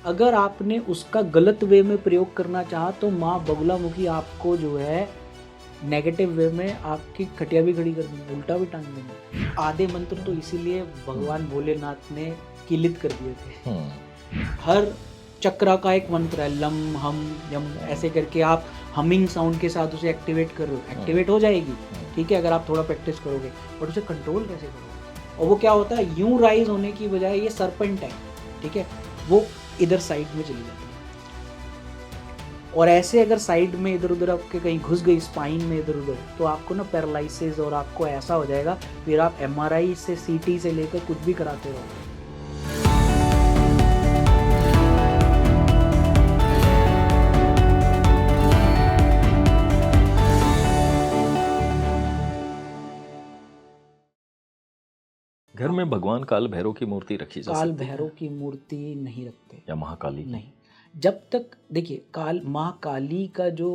अगर आपने उसका गलत वे में प्रयोग करना चाहा तो माँ बगुलामुखी आपको जो है नेगेटिव वे में आपकी खटिया भी खड़ी कर देंगे, उल्टा भी टांग देंगे। आधे मंत्र तो इसीलिए भगवान भोलेनाथ ने किलित कर दिए थे। हर चक्र का एक मंत्र है, लम हम यम, ऐसे करके आप हमिंग साउंड के साथ उसे एक्टिवेट कर रहे हो, एक्टिवेट हो जाएगी, ठीक है, अगर आप थोड़ा प्रैक्टिस करोगे। बट उसे कंट्रोल कैसे करोगे? और वो क्या होता है, यूं राइज होने की बजाय ये सरपेंट है, ठीक है, वो इधर साइड में चली जाती है। और ऐसे अगर साइड में इधर उधर आपके कहीं घुस गई स्पाइन में इधर उधर, तो आपको ना पैरालिसिस, और आपको ऐसा हो जाएगा फिर आप MRI से CT से लेकर कुछ भी कराते रहो। घर में भगवान काल भैरव की मूर्ति रखी जा काल सकती है? भैरव की मूर्ति नहीं रखते, या महाकाली की? नहीं। जब तक देखिए, माँ काली का जो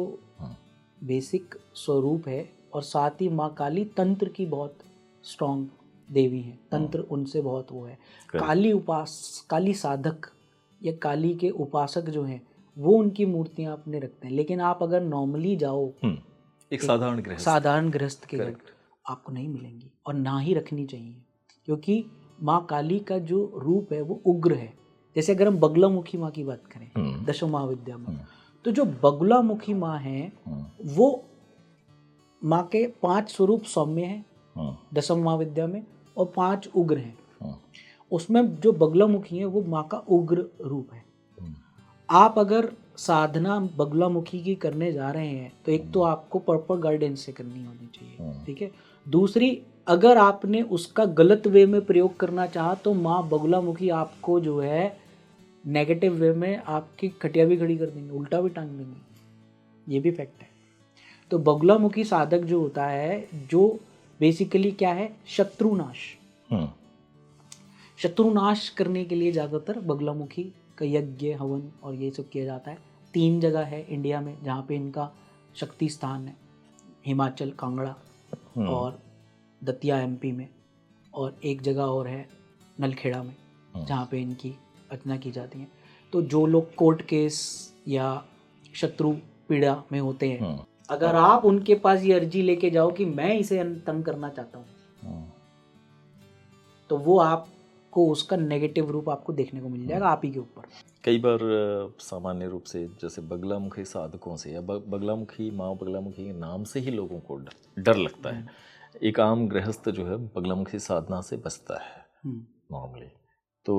बेसिक स्वरूप है, और साथ ही माँ काली तंत्र की बहुत स्ट्रॉन्ग देवी है, तंत्र उनसे बहुत वो है। काली साधक या काली के उपासक जो हैं वो उनकी मूर्तियाँ अपने रखते हैं। लेकिन आप अगर नॉर्मली जाओ एक साधारण गृहस्थ के घर, आपको नहीं मिलेंगी, और ना ही रखनी चाहिए, क्योंकि माँ काली का जो रूप है वो उग्र है। जैसे अगर हम बगलामुखी माँ की बात करें दशम महाविद्या में, तो जो बगलामुखी माँ है वो माँ के 5 स्वरूप सौम्य हैं दशम महाविद्या में, और 5 उग्र हैं। उसमें जो बगलामुखी है वो माँ का उग्र रूप है। आप अगर साधना बगलामुखी की करने जा रहे हैं तो एक तो आपको प्रॉपर गाइडेंस से करनी होनी चाहिए, ठीक है। दूसरी, अगर आपने उसका गलत वे में प्रयोग करना चाहा तो माँ बगलामुखी आपको जो है नेगेटिव वे में आपकी खटिया भी खड़ी कर देंगे, उल्टा भी टांग देंगे, ये भी फैक्ट है। तो बगलामुखी साधक जो होता है, जो बेसिकली क्या है, शत्रुनाश करने के लिए ज़्यादातर बगलामुखी का यज्ञ हवन और ये सब किया जाता है। 3 जगह है इंडिया में जहाँ पे इनका शक्ति स्थान है, हिमाचल कांगड़ा और दतिया MP में, और एक जगह और है नलखेड़ा में जहाँ पे इनकी अर्चना की जाती है। तो जो लोग कोर्ट केस या शत्रु पीड़ा में होते हैं, अगर आप उनके पास ये अर्जी लेके जाओ कि मैं इसे तंग करना चाहता हूँ, तो वो आपको उसका नेगेटिव रूप आपको देखने को मिल जाएगा आप ही के ऊपर। कई बार सामान्य रूप से जैसे बगलामुखी साधकों से या बगलामुखी माँ बगलामुखी के नाम से ही लोगों को डर लगता है। एक आम गृहस्थ जो है बगलामुखी साधना से बचता है नॉर्मली। तो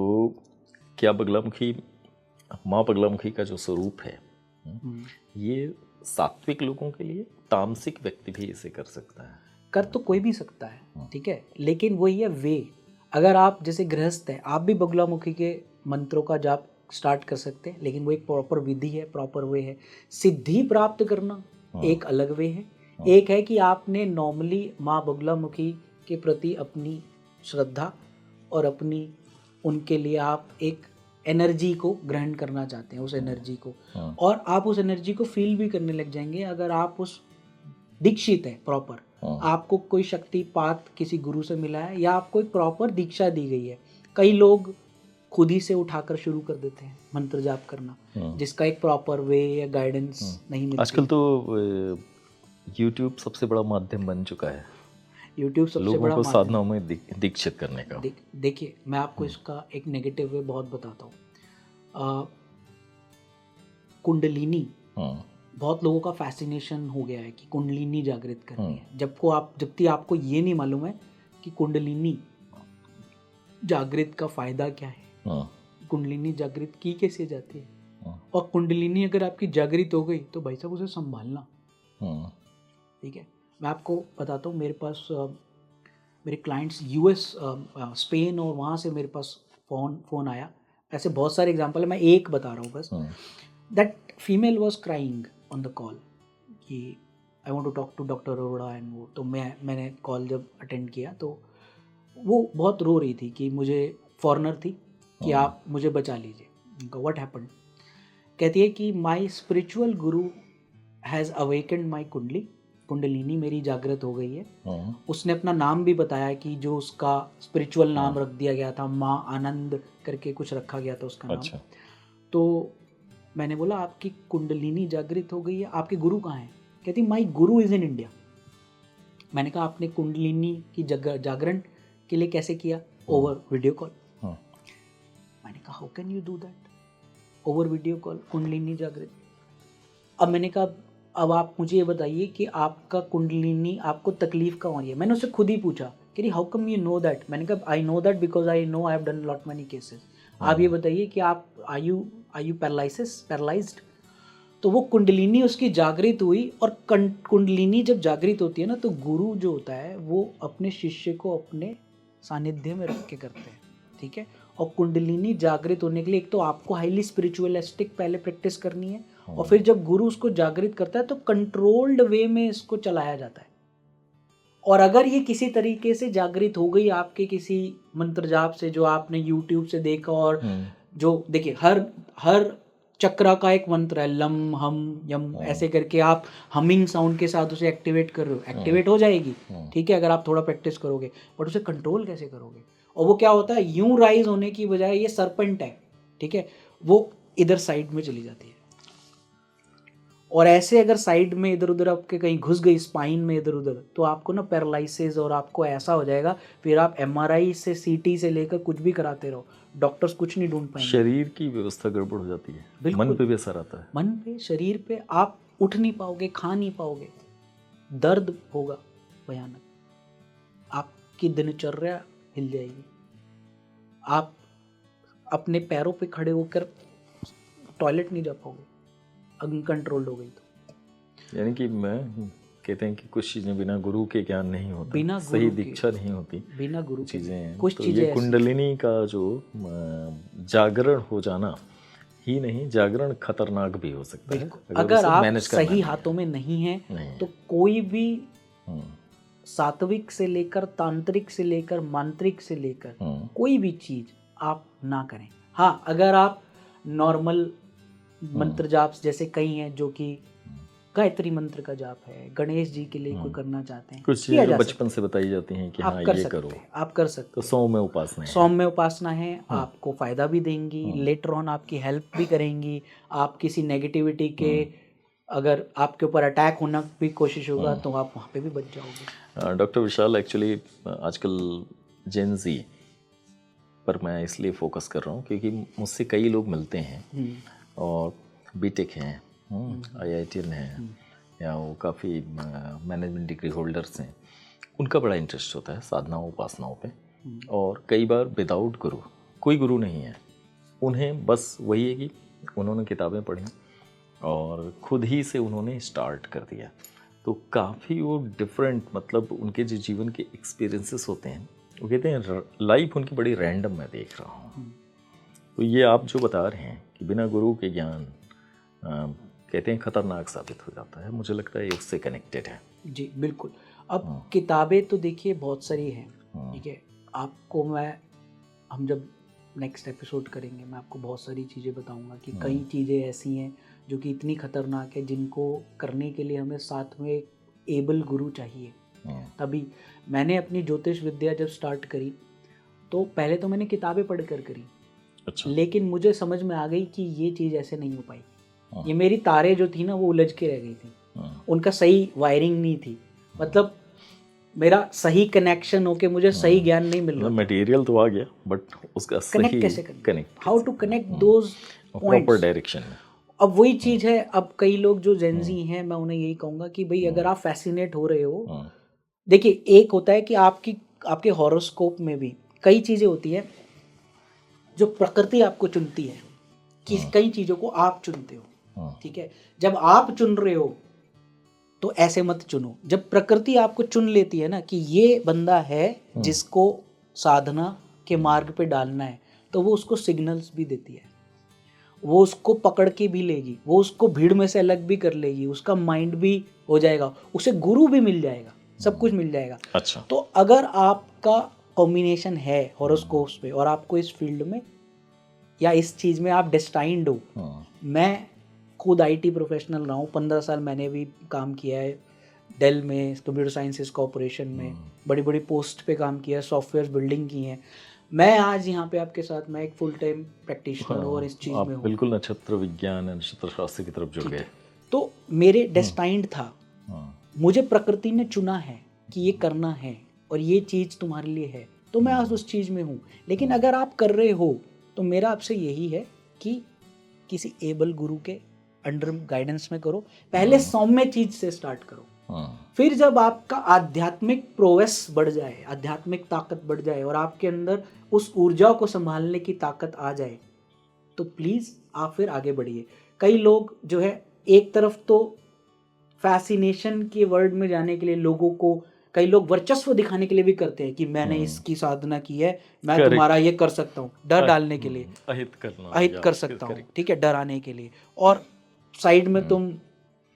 क्या माँ बगलामुखी का जो स्वरूप है ये सात्विक लोगों के लिए, तामसिक व्यक्ति भी इसे कर सकता है? कर तो कोई भी सकता है, ठीक है, लेकिन वही है वे। अगर आप जैसे गृहस्थ हैं, आप भी बगलामुखी के मंत्रों का जाप स्टार्ट कर सकते हैं, लेकिन वो एक प्रॉपर विधि है, प्रॉपर वे है। सिद्धि प्राप्त करना एक अलग वे है। एक है कि आपने नॉर्मली माँ बगलामुखी के प्रति अपनी श्रद्धा और अपनी उनके लिए आप एक एनर्जी को ग्रहण करना चाहते हैं, उस एनर्जी को, और आप उस एनर्जी को फील भी करने लग जाएंगे अगर आप उस दीक्षित है प्रॉपर, आपको कोई शक्तिपात किसी गुरु से मिला है या आपको एक प्रॉपर दीक्षा दी गई है। कई लोग खुद ही से उठाकर शुरू कर देते हैं मंत्र जाप करना, जिसका एक प्रॉपर वे या गाइडेंस नहीं मिलती। आजकल तो YouTube सबसे बड़ा माध्यम बन चुका है, YouTube सबसे लोगों बड़ा को साधनाओं में दीक्षित करने का। देखिए, मैं आपको इसका एक नेगेटिव वे बहुत बताता हूँ। कुंडलिनी बहुत लोगों का फैसिनेशन हो गया है कि कुंडलिनी जागृत करनी है, जबकि आपको ये नहीं मालूम है कि कुंडलिनी जागृत का फायदा क्या है, कुंडलिनी जागृत की कैसे जाती है, और कुंडलिनी अगर आपकी जागृत हो गई तो भाई साहब उसे संभालना, ठीक है। मैं आपको बताता हूँ, मेरे पास मेरे क्लाइंट्स US, स्पेन और वहाँ से मेरे पास फ़ोन आया। ऐसे बहुत सारे एग्जांपल है, मैं एक बता रहा हूँ बस। That female was crying on the call कि I want to talk to doctor Arora and वो। तो मैंने कॉल जब अटेंड किया तो वो बहुत रो रही थी कि मुझे फॉरेनर थी कि आप मुझे बचा लीजिए। उनका व्हाट हैपेंड, कहती है कि my spiritual Guru has awakened my kundalini मेरी जागृत हो गई है। उसने अपना नाम भी बताया कि जो उसका स्पिरिचुअल नाम रख दिया गया था, माँ आनंद करके कुछ रखा गया था उसका नाम। तो मैंने बोला आपकी कुंडलिनी जागृत हो गई है, आपके गुरु कहाँ हैं? कहती माई गुरु इज़ इन इंडिया। मैंने कहा आपने कुंडलिनी की जागरण के लिए कैसे किया? Over video call. मैंने कहा how can you do that? Over video call kundalini जागृत। अब मैंने कहा अब आप मुझे ये बताइए कि आपका कुंडलिनी आपको तकलीफ कहाँ हो रही है? मैंने उससे खुद ही पूछा कि how come you know that? मैंने कहा I know that because I know I have done lot many cases. आप ये बताइए कि आप आर यू पैरालाइज्ड? तो वो कुंडलिनी उसकी जागृत हुई। और कुंडलिनी जब जागृत होती है ना, तो गुरु जो होता है वो अपने शिष्य को अपने सानिध्य में रख के करते हैं, ठीक है। और कुंडलिनी जागृत होने के लिए एक तो आपको हाईली स्पिरिचुअलिस्टिक पहले प्रैक्टिस करनी है, और फिर जब गुरु उसको जागृत करता है तो कंट्रोल्ड वे में इसको चलाया जाता है। और अगर ये किसी तरीके से जागृत हो गई आपके किसी मंत्र जाप से जो आपने यूट्यूब से देखा, और जो देखिए हर चक्रा का एक मंत्र है, लम हम यम, ऐसे करके आप हमिंग साउंड के साथ उसे एक्टिवेट कर रहे हो, एक्टिवेट हो जाएगी, ठीक है, अगर आप थोड़ा प्रैक्टिस करोगे। बट उसे कंट्रोल कैसे करोगे? और वो क्या होता है, यूं राइज होने की बजाय ये सरपेंट है, ठीक है, वो इधर साइड में चली जाती है। और ऐसे अगर साइड में इधर उधर आपके कहीं घुस गई स्पाइन में इधर उधर, तो आपको ना पैरालिसिस, और आपको ऐसा हो जाएगा फिर आप MRI से CT से लेकर कुछ भी कराते रहो, डॉक्टर्स कुछ नहीं ढूंढ पाएंगे। शरीर की व्यवस्था गड़बड़ हो जाती है, मन पे भी असर आता है। मन पे, शरीर पे, आप उठ नहीं पाओगे, खा नहीं पाओगे, दर्द होगा भयानक, आपकी दिनचर्या हिल जाएगी, आप अपने पैरों पे खड़े होकर टॉयलेट नहीं जा पाओगे, अनकंट्रोल्ड हो गई तो। यानी कि मैं कहते हैं कि कुछ चीज़ें बिना गुरु के ज्ञान नहीं होता, बिना सही दीक्षा नहीं होती, बिना गुरु चीज़ें। कुछ तो चीज़ें ये कुंडलिनी का जो जागरण हो जाना ही नहीं, जागरण खतरनाक भी हो सकता है अगर आप सही हाथों में नहीं है तो कोई भी सात्विक से लेकर तांत्रिक से लेकर मांत्रिक से लेकर कोई भी चीज आप ना करें। हाँ, अगर आप नॉर्मल मंत्र जाप, जैसे कई हैं जो कि गायत्री मंत्र का जाप है, गणेश जी के लिए कोई करना चाहते हैं, कुछ चीजें बचपन से बताई जाती हैं कि हाँ ये करो, आप कर सकते। तो सौम्य उपासना है, सौम्य उपासना है, आपको फायदा भी देंगी, लेटर ऑन आपकी हेल्प भी करेंगी। आप किसी नेगेटिविटी के अगर आपके ऊपर अटैक होना भी कोशिश होगा तो आप वहाँ पे भी बच जाओगे। डॉक्टर विशाल, एक्चुअली आजकल जेन ज़ी पर मैं इसलिए फोकस कर रहा हूँ क्योंकि मुझसे कई लोग मिलते हैं और बीटेक हैं, IITian हैं, या वो काफ़ी मैनेजमेंट डिग्री होल्डर्स हैं, उनका बड़ा इंटरेस्ट होता है साधनाओं उपासनाओं पे। और कई बार विदाउट गुरु, कोई गुरु नहीं है, उन्हें बस वही है कि उन्होंने किताबें पढ़ी और खुद ही से उन्होंने स्टार्ट कर दिया। तो काफ़ी वो डिफरेंट, मतलब उनके जो जीवन के एक्सपीरियंसेस होते हैं, वो कहते हैं लाइफ उनकी बड़ी रैंडम मैं देख रहा हूँ। तो ये आप जो बता रहे हैं कि बिना गुरु के ज्ञान कहते हैं खतरनाक साबित हो जाता है, मुझे लगता है उससे कनेक्टेड है। जी बिल्कुल। अब किताबें तो देखिए बहुत सारी हैं, ठीक है, आपको हम जब नेक्स्ट एपिसोड करेंगे मैं आपको बहुत सारी चीज़ें बताऊंगा कि कई चीज़ें ऐसी हैं जो कि इतनी खतरनाक है जिनको करने के लिए हमें साथ में एक एबल गुरु चाहिए। तभी मैंने अपनी ज्योतिष विद्या जब स्टार्ट करी तो पहले तो मैंने किताबें पढ़कर करी। अच्छा। लेकिन मुझे समझ में आ गई कि ये चीज़ ऐसे नहीं हो पाई। ये मेरी तारे जो थी ना वो उलझ के रह गई थी, उनका सही वायरिंग नहीं थी, मतलब मेरा सही कनेक्शन होके मुझे सही ज्ञान नहीं मिल रहा। मटेरियल तो आ गया बट उसका सही कैसे connect, how to connect those points, proper direction में। अब वही चीज़ है। अब कई लोग जो जेनजी हैं, मैं उन्हें यही कहूँगा कि भाई अगर आप फैसिनेट हो रहे हो, देखिए एक होता है कि आपके हॉरोस्कोप में भी कई चीज़ें होती है जो प्रकृति आपको चुनती है, कि कई चीज़ों को आप चुनते हो, ठीक है। जब आप चुन रहे हो तो ऐसे मत चुनो। जब प्रकृति आपको चुन लेती है ना कि ये बंदा है जिसको साधना के मार्ग पे डालना है, तो वो उसको सिग्नल्स भी देती है, वो उसको पकड़ के भी लेगी, वो उसको भीड़ में से अलग भी कर लेगी, उसका माइंड भी हो जाएगा, उसे गुरु भी मिल जाएगा, सब कुछ मिल जाएगा। अच्छा। तो अगर आपका कॉम्बिनेशन है हॉरोस्कोप्स पे और आपको इस फील्ड में या इस चीज़ में आप डेस्टाइंड हो, मैं खुद IT प्रोफेशनल रहा हूँ, 15 साल मैंने भी काम किया है डेल में, कंप्यूटर साइंसेस कॉर्पोरेशन में, बड़ी बड़ी पोस्ट पे काम किया है, सॉफ्टवेयर बिल्डिंग की हैं। मैं आज यहाँ पे आपके साथ, मैं एक फुल टाइम प्रैक्टिशनर हूँ और इस चीज़ आप में हूँ। बिल्कुल नक्षत्र विज्ञान नक्षत्र शास्त्र की तरफ जुड़ गए। तो मेरे डेस्टाइंड था, मुझे प्रकृति ने चुना है कि ये करना है और ये चीज़ तुम्हारे लिए है, तो मैं आज उस चीज़ में हूँ। लेकिन अगर आप कर रहे हो तो मेरा आपसे यही है कि किसी एबल गुरु के अंडर गाइडेंस में करो। पहले सौम्य चीज से स्टार्ट करो, फिर जब आपका आध्यात्मिक प्रोवेस बढ़ जाए, आध्यात्मिक ताकत बढ़ जाए और आपके अंदर उस ऊर्जा को संभालने की ताकत आ जाए, तो प्लीज आप फिर आगे बढ़िए। कई लोग जो है एक तरफ तो फैसिनेशन के वर्ड में जाने के लिए लोगों को, कई लोग वर्चस्व दिखाने के लिए भी करते हैं कि मैंने इसकी साधना की है, मैं तुम्हारा ये कर सकता हूँ, डर डालने के लिए, अहित कर सकता हूँ, ठीक है, डराने के लिए। और साइड में तुम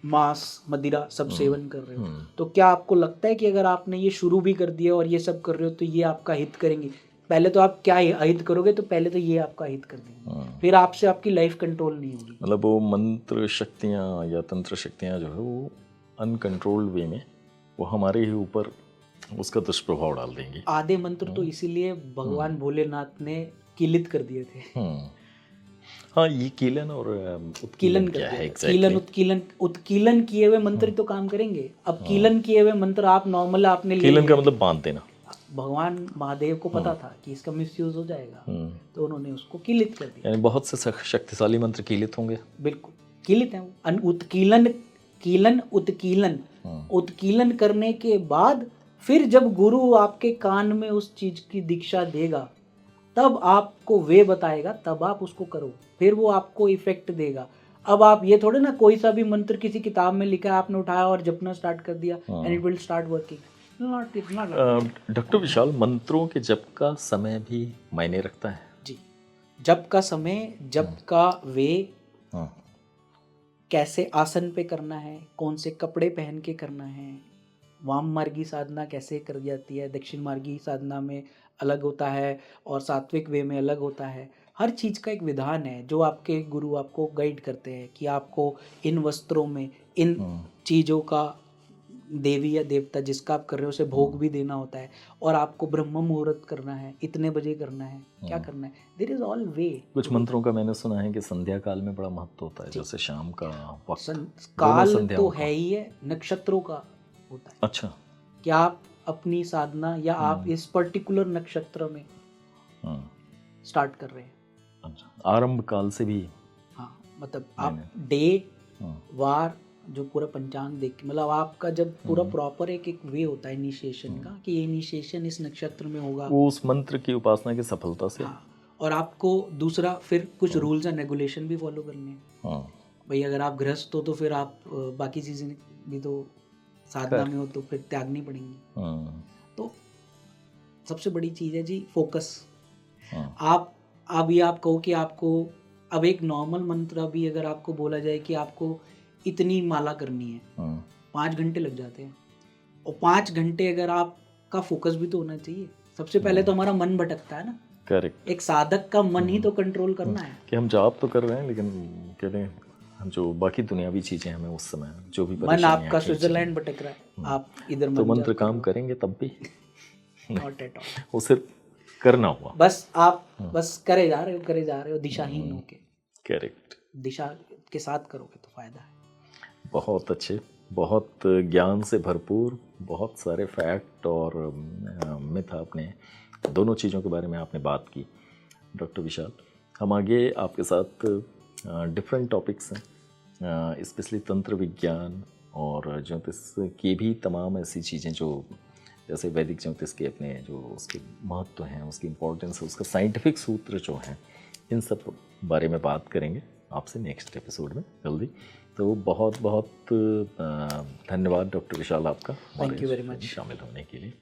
मांस मदिरा सब सेवन कर रहे हो। तो क्या आपको लगता है कि अगर आपने ये शुरू भी कर दिया और ये सब कर रहे हो तो ये आपका हित करेंगे? पहले तो आप क्या अहित करोगे, तो पहले तो ये आपका हित कर देंगे, फिर आपसे आपकी लाइफ कंट्रोल नहीं होगी। मतलब वो मंत्र शक्तियाँ या तंत्र शक्तियाँ जो है वो अनकंट्रोल्ड वे में वो हमारे ही ऊपर उसका दुष्प्रभाव डाल देंगे। आधे मंत्र तो इसीलिए भगवान भोलेनाथ ने किलित कर दिए थे। हाँ, ये कीलन और उत्कीलन क्या है exactly? कीलन उत्कीलन किए हुए मंत्र तो काम करेंगे। अब कीलन किए हुए मंत्र आप नॉर्मल आपने ले, कीलन का मतलब बांध देना। भगवान महादेव को पता था कि इसका मिसयूज हो जाएगा, तो उन्होंने उसको कीलित कर दिया। यानी बहुत से शक्तिशाली मंत्र कीलित होंगे। बिल्कुल कीलित है। उत्कीलन, कीलन, उत्कीलन, उत्कीलन करने के बाद फिर जब गुरु आपके कान में उस चीज की दीक्षा देगा, तब आपको वे बताएगा, तब आप उसको करो, फिर वो आपको इफेक्ट देगा। अब आप ये थोड़े ना कोई सा भी मंत्र किसी किताब में लिखा है, आपने उठाया और जपना स्टार्ट कर दिया and it will start working. Doctor Vishal, मंत्रों के जप का समय भी मायने रखता है? जी, जप का समय, जप का वे, कैसे आसन पे करना है, कौन से कपड़े पहन के करना है, वाम मार्गी साधना कैसे कर जाती है, दक्षिण मार्गी साधना में अलग होता है और सात्विक वे में अलग होता है। हर चीज़ का एक विधान है जो आपके गुरु आपको गाइड करते हैं कि आपको इन वस्त्रों में इन चीज़ों का, देवी या देवता जिसका आप कर रहे हो उसे भोग भी देना होता है, और आपको ब्रह्म मुहूर्त करना है, इतने बजे करना है, क्या करना है, देयर इज ऑल वे। कुछ मंत्रों का मैंने सुना है कि संध्या काल में बड़ा महत्व होता है, जैसे शाम का वक्त। काल तो है ही है, नक्षत्रों का होता है। अच्छा, क्या आप अपनी साधना या आप इस पर्टिकुलर नक्षत्र में स्टार्ट कर रहे हैं? अच्छा, आरंभ काल से भी? हाँ, मतलब आप डे वार जो पूरा पंचांग देख के, मतलब आपका जब पूरा प्रॉपर एक वे होता है इनिशिएशन का कि ये इनिशिएशन इस नक्षत्र में होगा, वो उस मंत्र की उपासना की सफलता से। हाँ, और आपको दूसरा फिर कुछ रूल्स एंड रेगुलेशन भी फॉलो करने हैं। भाई अगर आप गृहस्थ हो तो फिर आप बाकी चीज़ें भी तो साधना में हो तो फिर त्यागनी पड़ेंगी। तो सबसे बड़ी चीज़ है जी फोकस। आप अभी आप कहो कि आपको अब एक नॉर्मल मंत्र भी अगर आपको बोला जाए कि आपको इतनी माला करनी है, 5 घंटे लग जाते हैं, और 5 घंटे अगर आपका फोकस भी तो होना चाहिए। सबसे पहले तो हमारा मन भटकता है ना। करेक्ट। एक साधक का मन ही तो कंट्रोल करना है कि हम जाप तो कर रहे हैं लेकिन कहते हैं जो बाकी दुनियावी चीजें हमें उस समय जो भी मन आपका स्विट्जरलैंड भटक रहा है, आप इधर तो मंत्र काम करेंगे तब भी नॉट एट ऑल, वो सिर्फ करना हुआ, बस आप बस करे जा रहे हो दिशाहीन होके। करेक्ट, दिशा के साथ करोगे तो फायदा है। बहुत अच्छे, बहुत ज्ञान से भरपूर, बहुत सारे फैक्ट और मिथ आपने दोनों चीज़ों के बारे में आपने बात की डॉक्टर विशाल। हम आगे आपके साथ डिफरेंट टॉपिक्स हैं, स्पेशली तंत्र विज्ञान और ज्योतिष की भी तमाम ऐसी चीज़ें जो जैसे वैदिक ज्योतिष के अपने जो उसके महत्व हैं, उसकी इम्पोर्टेंस है, उसका साइंटिफिक सूत्र जो हैं, इन सब बारे में बात करेंगे आपसे नेक्स्ट एपिसोड में जल्दी। तो बहुत बहुत धन्यवाद डॉक्टर विशाल आपका थैंक यू वेरी मच शामिल होने के लिए।